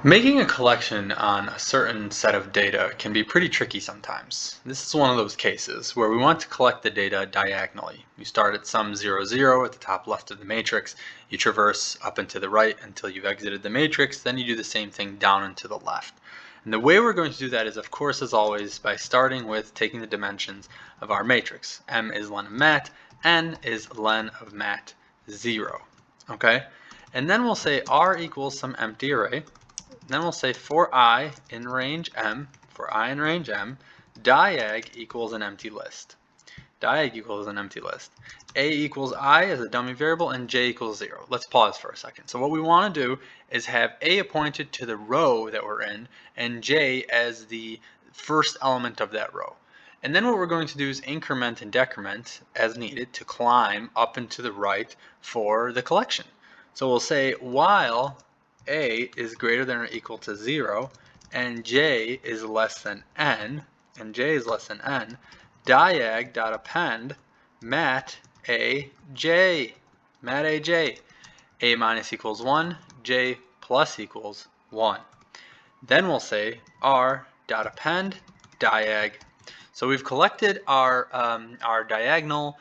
Making a collection on a certain set of data can be pretty tricky sometimes. This is one of those cases where we want to collect the data diagonally. You start at sum 0, 0 at the top left of the matrix, you traverse up and to the right until you've exited the matrix, then you do the same thing down and to the left. And the way we're going to do that is, of course, as always, by starting with taking the dimensions of our matrix. M is len of mat, n is len of mat 0. Okay? And then we'll say r equals some empty array. Then we'll say for I in range M, diag equals an empty list. Diag equals an empty list. A equals I as a dummy variable and J equals 0. Let's pause for a second. So what we want to do is have A appointed to the row that we're in and J as the first element of that row. And then what we're going to do is increment and decrement as needed to climb up and to the right for the collection. So we'll say while A is greater than or equal to 0 and J is less than n, diag.append mat aj, a minus equals 1, j plus equals 1. Then we'll say r.append diag. So we've collected our diagonal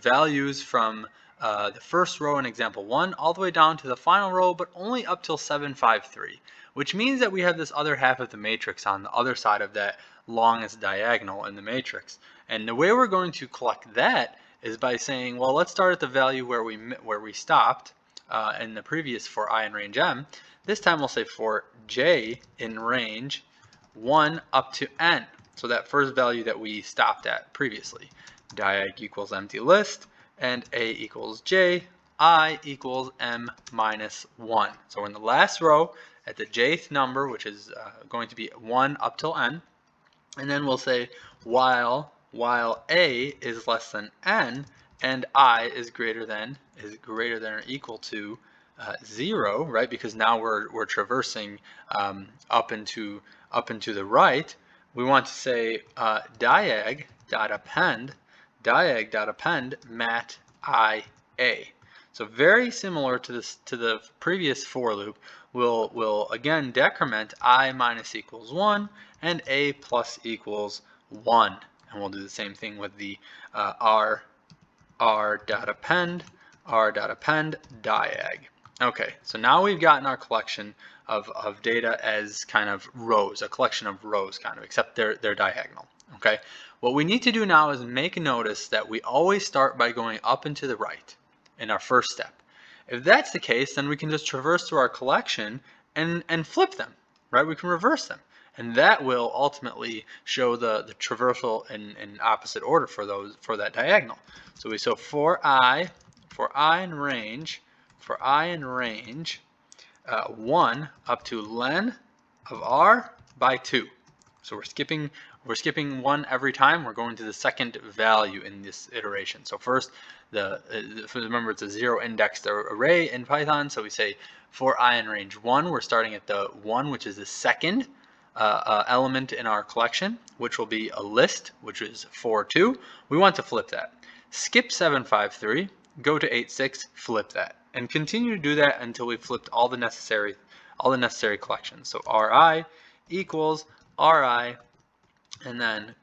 values from the first row in example 1 all the way down to the final row, but only up till 753, which means that we have this other half of the matrix on the other side of that longest diagonal in the matrix. And the way we're going to collect that is by saying, well, let's start at the value where we stopped in the previous for I in range M. This time we'll say for J in range 1 up to n. So that first value that we stopped at previously. Diag equals empty list, and A equals J, I equals M minus 1. So we're in the last row at the jth number, which is going to be 1 up till n. And then we'll say while A is less than n and I is greater than or equal to 0, right? Because now we're traversing up and to the right. We want to say diag.append mat ia. So very similar to the previous for loop, we'll again decrement I minus equals 1 and a plus equals 1, and we'll do the same thing with the r.append diag. Okay, so now we've gotten our collection of data as kind of rows, a collection of rows kind of, except they're diagonal. Okay, what we need to do now is make notice that we always start by going up and to the right in our first step. If that's the case, then we can just traverse through our collection and flip them, right? We can reverse them, and that will ultimately show the traversal in opposite order for that diagonal. So we for I in range 1 up to len of r by 2. So we're skipping 1 every time. We're going to the second value in this iteration. So first, remember it's a 0 indexed array in Python. So we say for I in range 1, we're starting at the 1, which is the second element in our collection, which will be a list, which is 4, 2. We want to flip that. Skip 753, go to 8, 6, flip that, and continue to do that until we've flipped all the necessary collections. So Ri equals Ri, and then :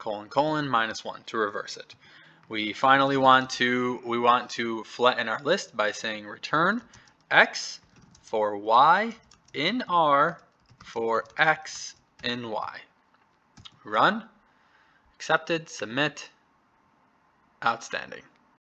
minus 1 to reverse it. We finally want to flatten our list by saying return x for y in R for x in y. Run, accepted, submit, outstanding.